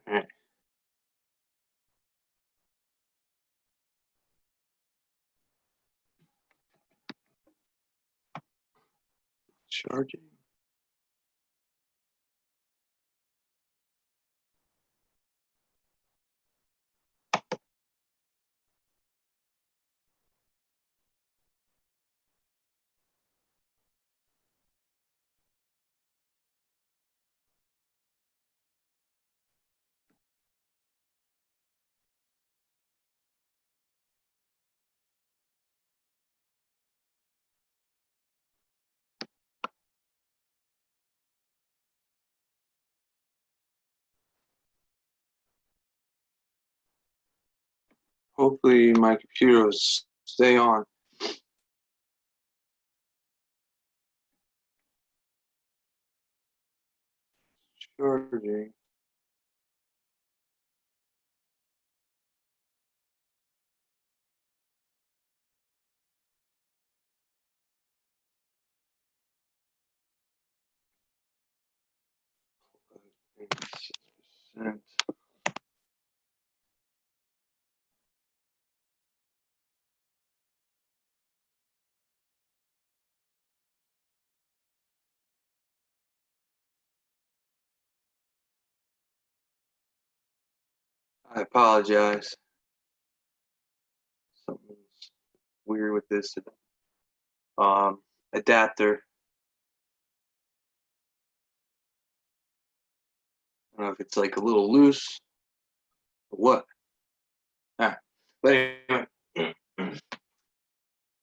All right. Charging. Hopefully my computer will stay on. Charging. %. I apologize. Something's weird with this adapter. I don't know if it's like a little loose or what. All right. But anyway.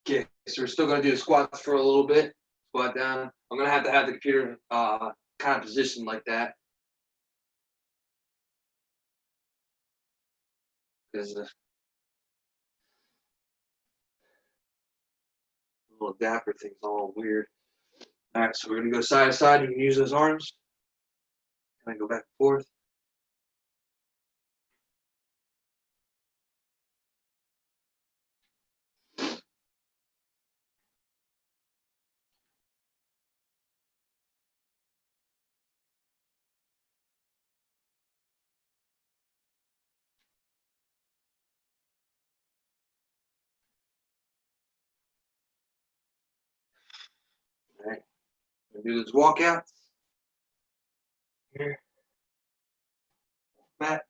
Okay, so we're still gonna do the squats for a little bit. Squat down. I'm gonna have to have the computer kind of positioned like that. Because the little adapter thing's all weird. All right, so we're gonna go side to side. You can use those arms. Kind of go back and forth. All right, we're gonna do those walkouts. Here, back.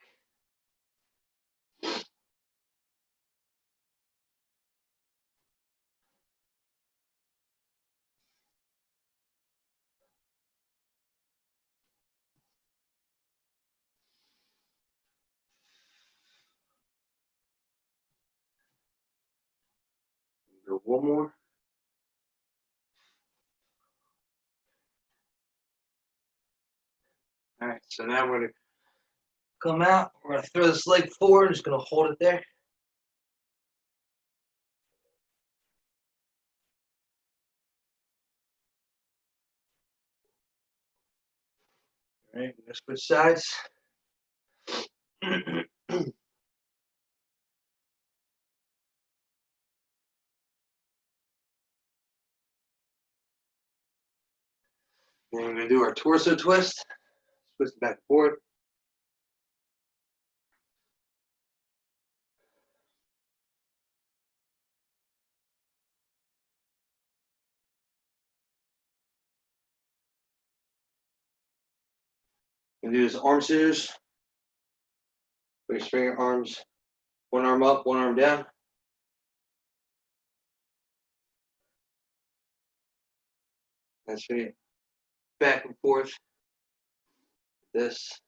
Go one more. All right, so now we're gonna come out. We're gonna throw this leg forward. Just gonna hold it there. All right, we're gonna switch sides. Then we're gonna do our torso twist. Twist back and forth. We're gonna do this arm scissors. Put your finger arms, one arm up, one arm down. That's it. Back and forth. This.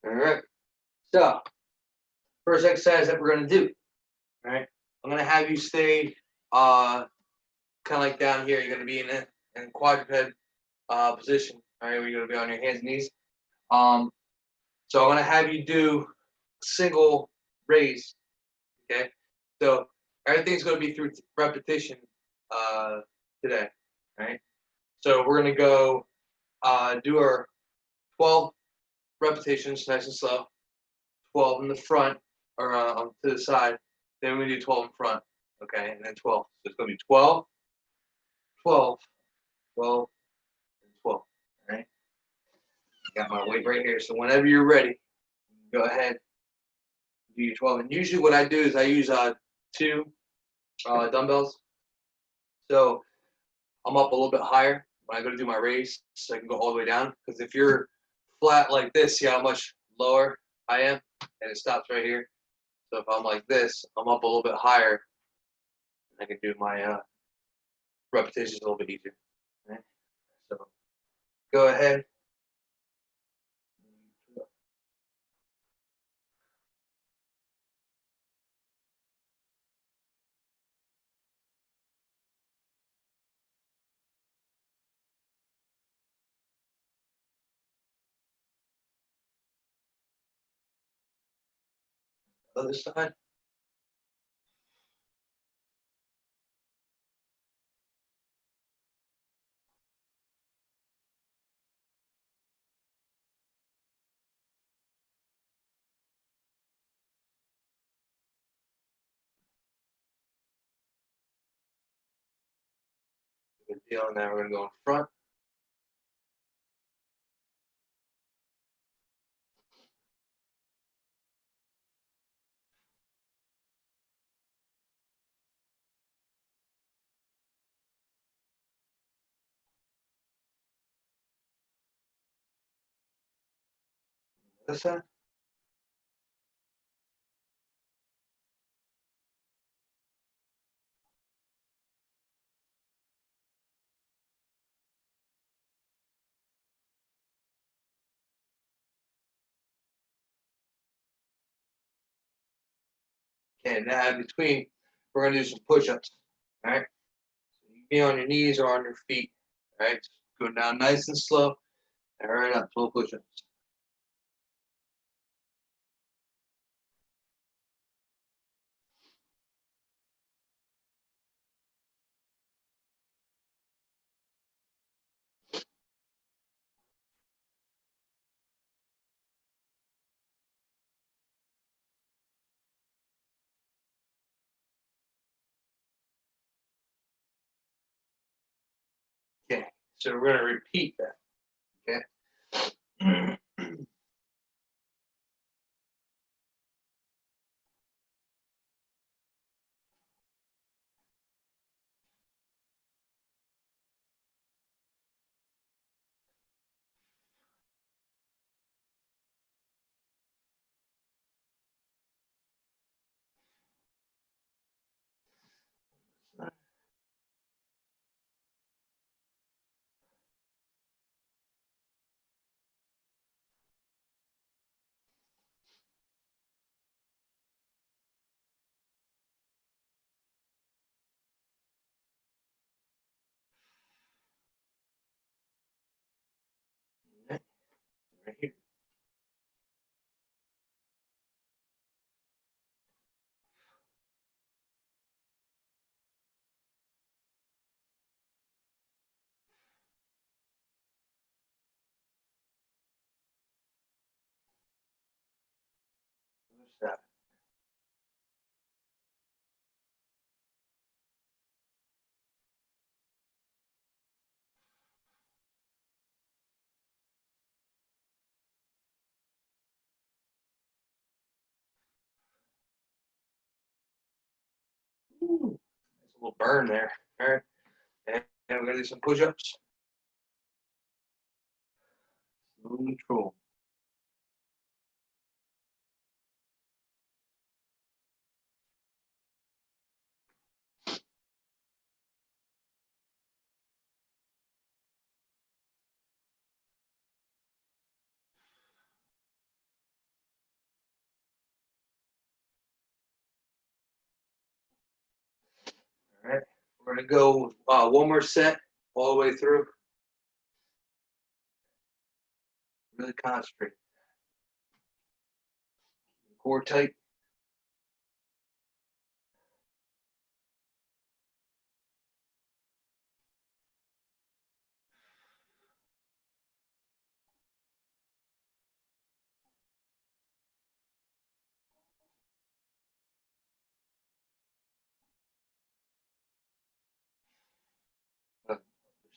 All right. So, first exercise that we're gonna do. All right. I'm gonna have you stay kind of like down here. You're gonna be in quadruped position. All right. You're gonna be on your hands and knees. So I'm gonna have you do single raise. Okay. So everything's gonna be through repetition today. All right. So we're gonna go do our 12 repetitions, nice and slow. 12 in the front, or to the side. Then we do 12 in front. Okay, and then 12. So it's gonna be 12, 12, 12, and 12. All right. Got my weight right here. So whenever you're ready, go ahead, do your 12. And usually what I do is I use two dumbbells. So I'm up a little bit higher when I go to do my raise, so I can go all the way down. Because if you're flat like this, see how much lower I am, and it stops right here. So if I'm like this, I'm up a little bit higher. I can do my repetitions a little bit easier. Okay? So go ahead. Other side. Good deal. And now we're gonna go in front. This side. Okay, now in between, we're gonna do some push-ups. All right. So you can be on your knees or on your feet. All right. Go down nice and slow. And right up, slow push-ups. Okay. So we're gonna repeat that. Okay. Right here. Other side. Ooh, there's a little burn there. All right. And we're gonna do some push-ups. Slow control. All right. We're gonna go one more set all the way through. Really concentrate. Core tight.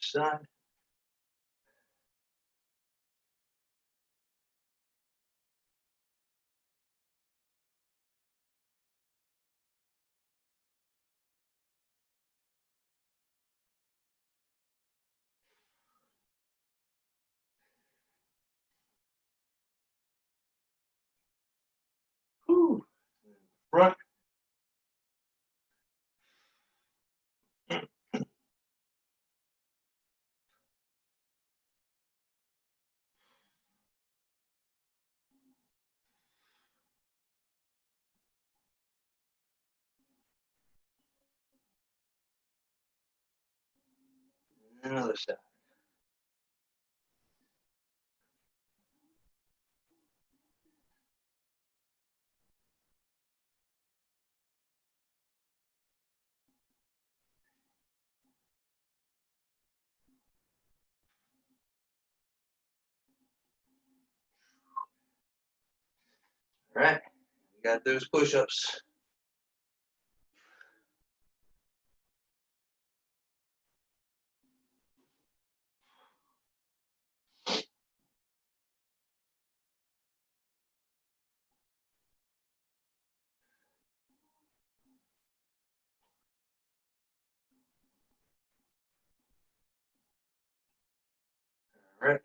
side. Whew. Front. Another side. All right. You got those push-ups. All right.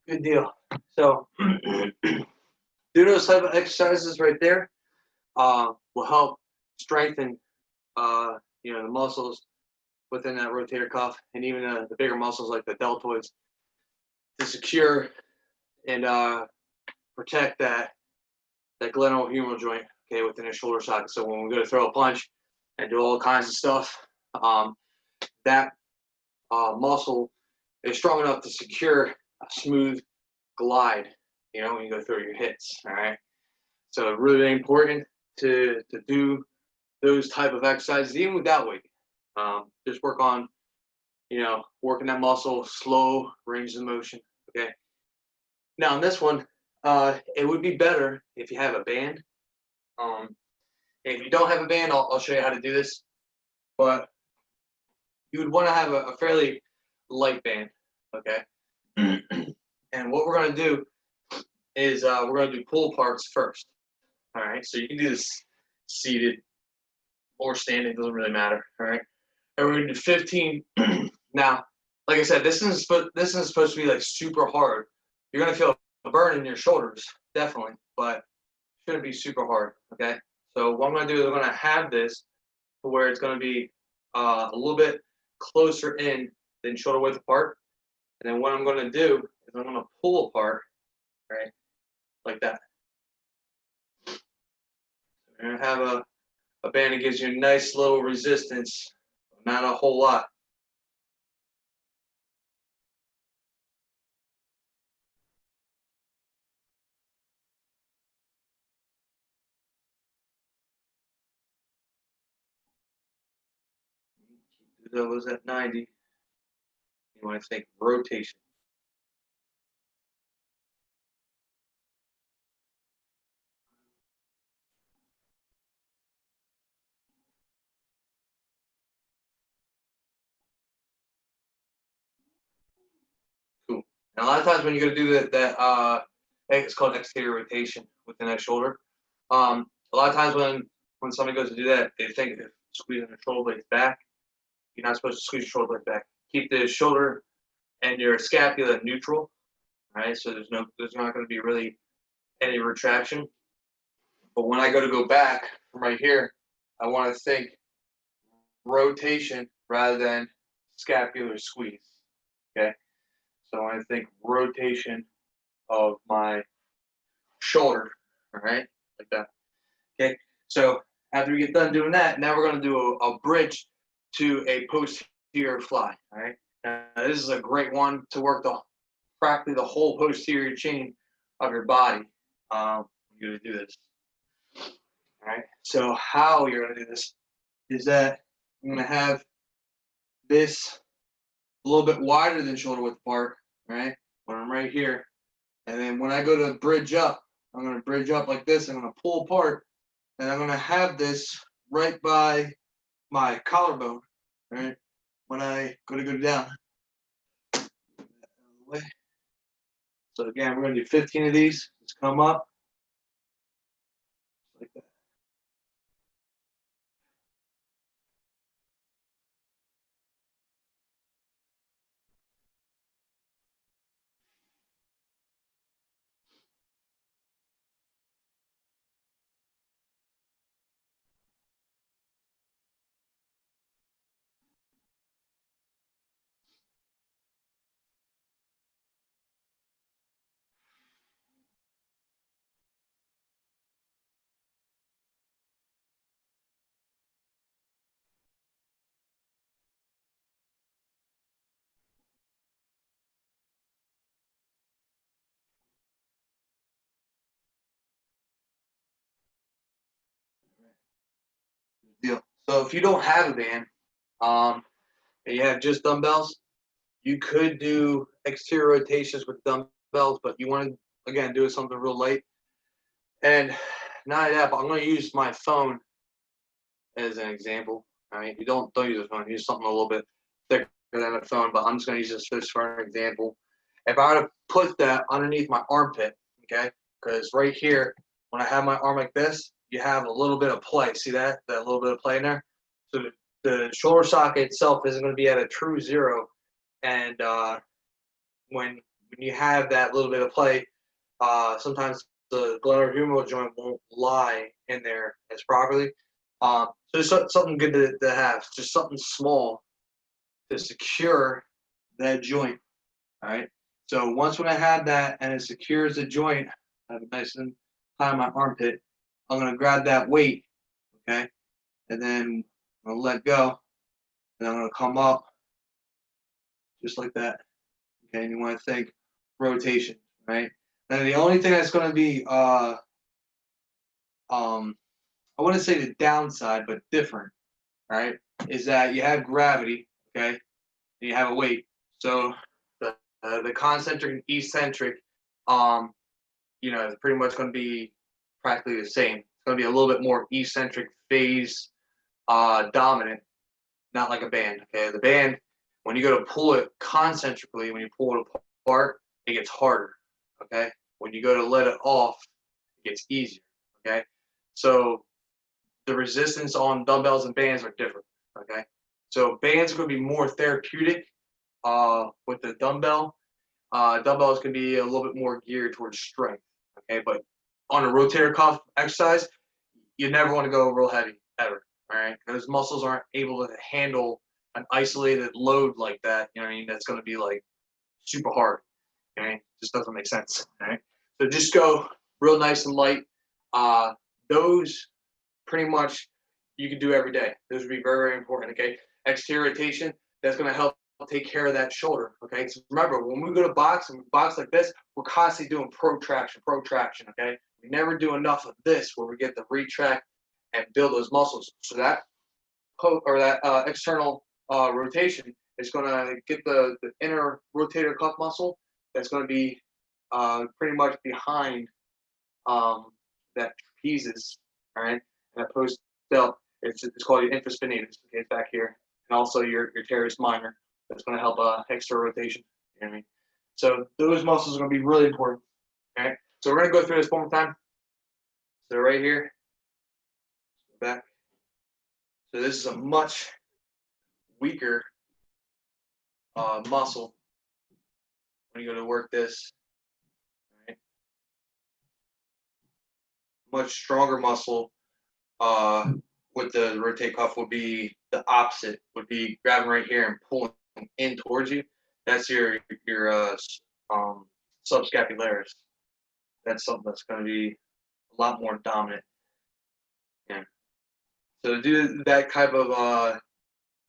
Good deal. So do those type of exercises right there. Will help strengthen the muscles within that rotator cuff, and even the bigger muscles like the deltoids, to secure and protect that glenohumeral joint, okay, within the shoulder socket. So when we go to throw a punch and do all kinds of stuff, that muscle is strong enough to secure a smooth glide, when you go through your hits. All right. So really important to do those type of exercises, even without weight. Just work on, working that muscle, slow range of motion. Okay. Now, in this one, it would be better if you have a band. If you don't have a band, I'll show you how to do this. But you would want to have a fairly light band. Okay. And what we're going to do is we're going to do pull parts first. All right. So you can do this seated or standing, doesn't really matter. All right. And we're going to do 15. Now, like I said, this isn't supposed to be like super hard. You're going to feel a burn in your shoulders, definitely, but it shouldn't be super hard. Okay. So what I'm going to do is I'm going to have this to where it's going to be a little bit closer in than shoulder width apart. And then what I'm going to do is I'm going to pull apart, right, like that. You're going to have a band that gives you a nice little resistance, not a whole lot. Keep the elbows at 90. You want to think rotation. Cool. And a lot of times when you're going to do that it's called exterior rotation with the next shoulder. A lot of times when somebody goes to do that, they think of squeezing the shoulder blades back. You're not supposed to squeeze your shoulder blades back. Keep the shoulder and your scapula neutral, right? So there's not going to be really any retraction. But when I go back from right here, I want to think rotation rather than scapular squeeze. Okay. So I want to think rotation of my shoulder. All right, like that. Okay. So after we get done doing that, now we're going to do a bridge to a posterior fly. All right. Now, this is a great one to work practically the whole posterior chain of your body. You're going to do this. All right. So how you're going to do this is that I'm going to have this a little bit wider than shoulder width apart, right? When I'm right here. And then when I go to bridge up, I'm going to bridge up like this. I'm going to pull apart. And I'm going to have this right by my collarbone, right? when I go down. So again, we're going to do 15 of these. Just come up like that. Deal. So if you don't have a band, and you have just dumbbells, you could do exterior rotations with dumbbells, but you want to again do something real light. And not that, but I'm going to use my phone as an example. All right, you don't use a phone. Use something a little bit thicker than a phone. But I'm just going to use this for an example. If I were to put that underneath my armpit, okay, because right here, when I have my arm like this, you have a little bit of play. See that? That little bit of play in there. So the shoulder socket itself isn't going to be at a true zero, and when you have that little bit of play, sometimes the glenohumeral joint won't lie in there as properly. So it's something good to have, just something small to secure that joint. All right. So once when I have that and it secures the joint, I have it nice and high in my armpit. I'm gonna grab that weight, okay, and then I'm gonna let go, and I'm gonna come up just like that. Okay, and you want to think rotation, right? And the only thing that's gonna be I wouldn't say the downside, but different, right? Is that you have gravity, okay, and you have a weight. So the concentric and eccentric, um, is pretty much going to be practically the same. It's going to be a little bit more eccentric phase dominant, not like a band. Okay, the band, when you go to pull it concentrically, when you pull it apart, it gets harder. Okay, when you go to let it off, it gets easier. Okay, so the resistance on dumbbells and bands are different. Okay, so bands are going to be more therapeutic with the dumbbell. Dumbbells can be a little bit more geared towards strength. Okay, but on a rotator cuff exercise, you never want to go real heavy ever. All right, those muscles aren't able to handle an isolated load like that. You know what I mean? That's going to be like super hard. Okay, just doesn't make sense. All right, so just go real nice and light. Those pretty much you can do every day. Those would be very, very important. Okay, exterior rotation, that's going to help take care of that shoulder. Okay, so remember when we go to box and we box like this, we're constantly doing protraction. Okay, we never do enough of this where we get the retract and build those muscles. So that external rotation is going to get the inner rotator cuff muscle that's going to be pretty much behind that trapezes. All right, and that post delt, it's called your infraspinatus. Okay, it's back here, and also your teres minor. That's going to help external rotation. You know what I mean? So those muscles are going to be really important. All right. So we're going to go through this one more time. So right here, back. So this is a much weaker muscle when you go to work this. All right. Much stronger muscle with the rotate cuff would be the opposite. Would be grabbing right here and pulling in towards you. That's your subscapularis. That's something that's going to be a lot more dominant. Yeah. So to do that type of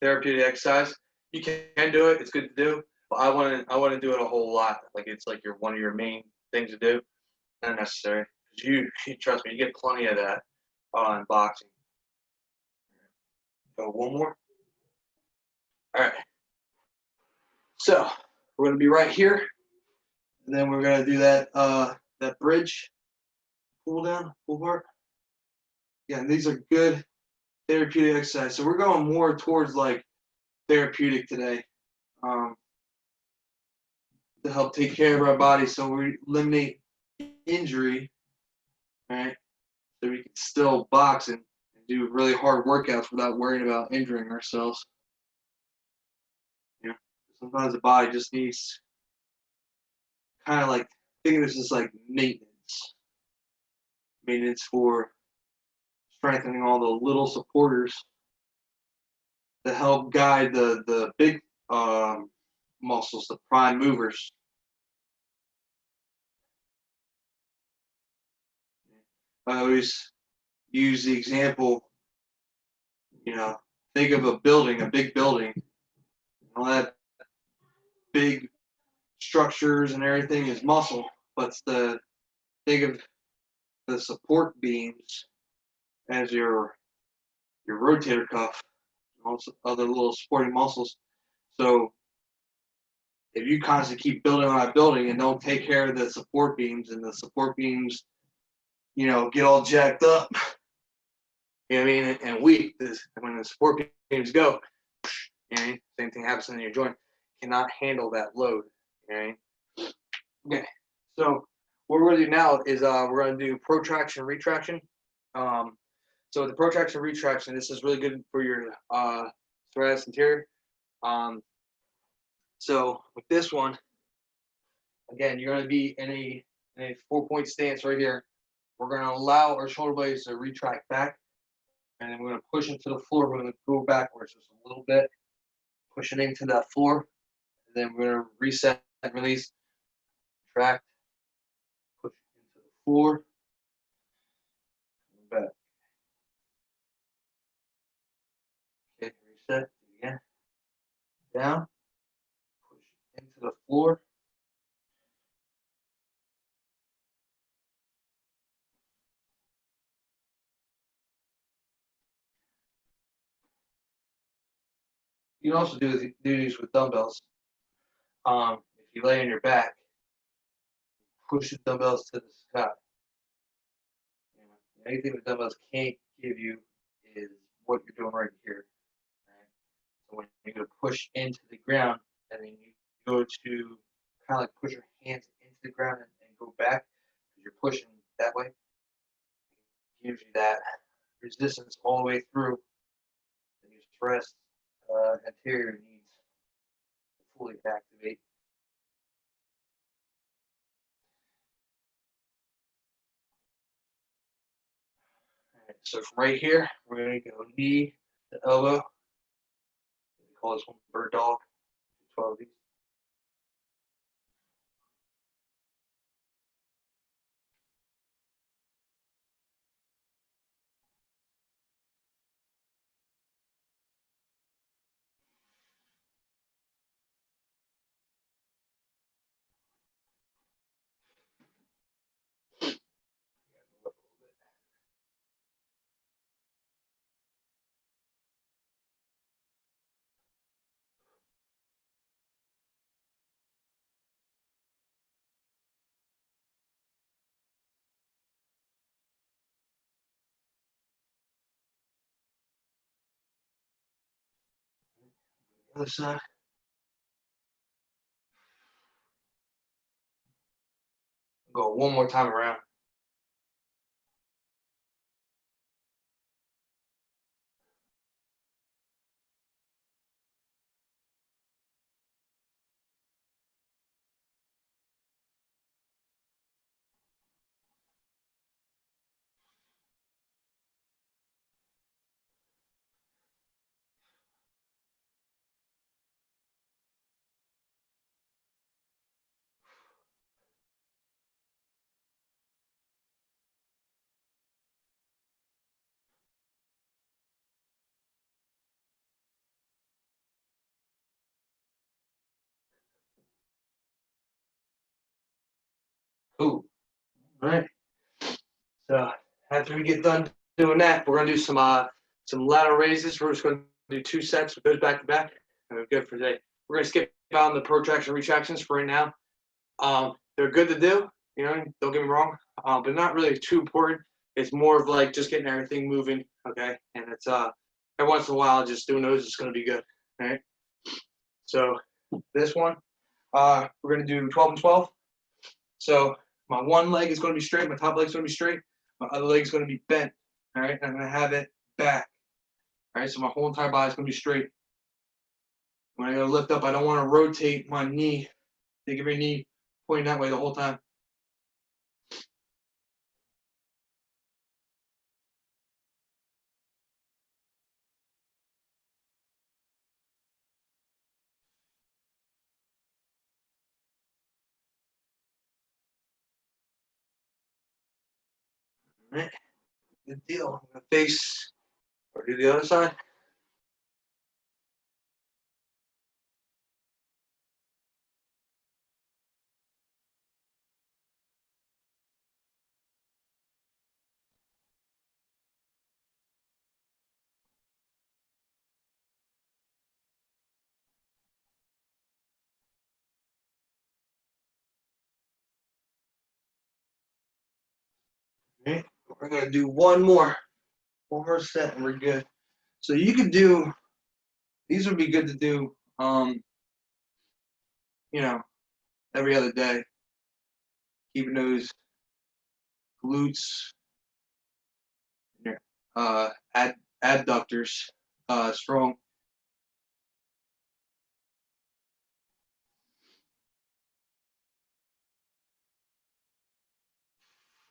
therapeutic exercise, you can do it. It's good to do, but I want to do it a whole lot. Like it's like one of your main things to do. Not necessary. You trust me, you get plenty of that in boxing. So one more. All right. So we're gonna be right here, and then we're gonna do that bridge pull down, pull bar. Yeah, and these are good therapeutic exercise. So we're going more towards like therapeutic today to help take care of our body, so we eliminate injury, right? So we can still box and do really hard workouts without worrying about injuring ourselves. You know, sometimes the body just needs kind of like, think of this as like maintenance for strengthening all the little supporters to help guide the big muscles, the prime movers. I always use the example, think of a building, a big building, all that big structures and everything is muscle, but think of the support beams as your rotator cuff, also other little supporting muscles. So if you constantly keep building on that building and don't take care of the support beams, and the support beams, get all jacked up, you know what I mean, and weak, when the support beams go, same thing happens in your joint, cannot handle that load. Okay, so what we're gonna do now is we're gonna do protraction, retraction. So the protraction, retraction, this is really good for your serratus anterior. So with this one, again, you're gonna be in a 4-point stance right here. We're gonna allow our shoulder blades to retract back, and then we're gonna push into the floor. We're gonna go backwards just a little bit, pushing into that floor, and then we're gonna reset and release, tract, push into the floor, back. Okay, reset again, down, push into the floor. You can also do these with dumbbells. If you lay on your back, push the dumbbells to the sky. Anything the dumbbells can't give you is what you're doing right here. Right? So when you're going to push into the ground, and then you go to kind of like push your hands into the ground and go back, because you're pushing that way, it gives you that resistance all the way through. And your stress anterior needs to fully activate. Right, so from right here, we're going to go knee to elbow. We call this one bird dog. 12 of these. Other side. Go one more time around. Cool. All right. So after we get done doing that, we're gonna do some lateral raises. We're just gonna do 2 sets with those back to back, and we're good for today. We're gonna skip out on the protraction retractions for right now. They're good to do, don't get me wrong, but not really too important. It's more of like just getting everything moving, okay? And it's every once in a while, just doing those is gonna be good. All right. So this one, we're gonna do 12 and 12. So my one leg is gonna be straight, my top leg's gonna be straight, my other leg's gonna be bent. All right, I'm gonna have it back. All right, so my whole entire body's gonna be straight. When I go to lift up, I don't want to rotate my knee. Think of your knee pointing that way the whole time. All right, good deal. I'm gonna face or do the other side. All right, we're gonna do one more set, and we're good. So you could do these would be good to do. You know, every other day, keeping those glutes, uh, adductors, strong.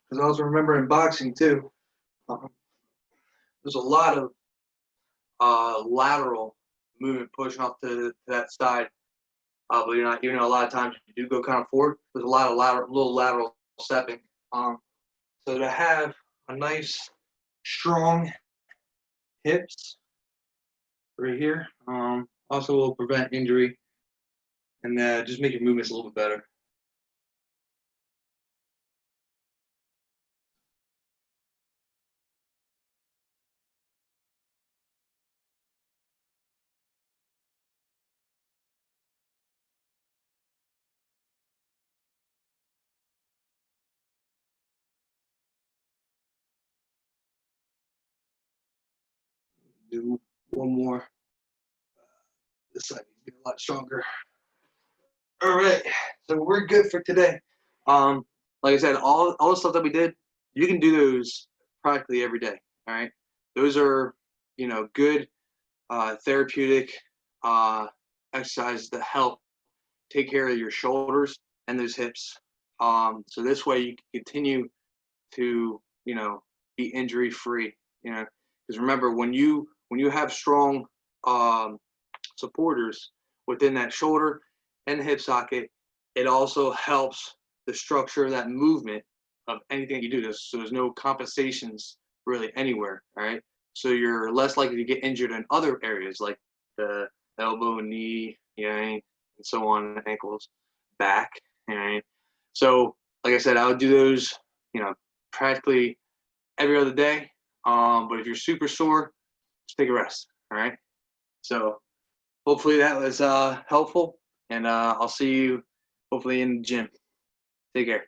Because I also remember in boxing too, um, there's a lot of lateral movement pushing off to that side. Believe it or not, even though a lot of times you do go kind of forward, there's a lot of little lateral stepping. So to have a nice, strong hips right here, also will prevent injury and just make your movements a little bit better. Do one more. This side needs to be a lot stronger. All right, so we're good for today. Like I said, all the stuff that we did, you can do those practically every day. All right, those are good therapeutic exercises that help take care of your shoulders and those hips. So this way you can continue to be injury free. Because remember when you have strong supporters within that shoulder and the hip socket, it also helps the structure of that movement of anything you do. So there's no compensations really anywhere. All right. So you're less likely to get injured in other areas like the elbow, knee, and so on, ankles, back. So like I said, I would do those, practically every other day. But if you're super sore, just take a rest. All right. So hopefully that was helpful, and I'll see you hopefully in the gym. Take care.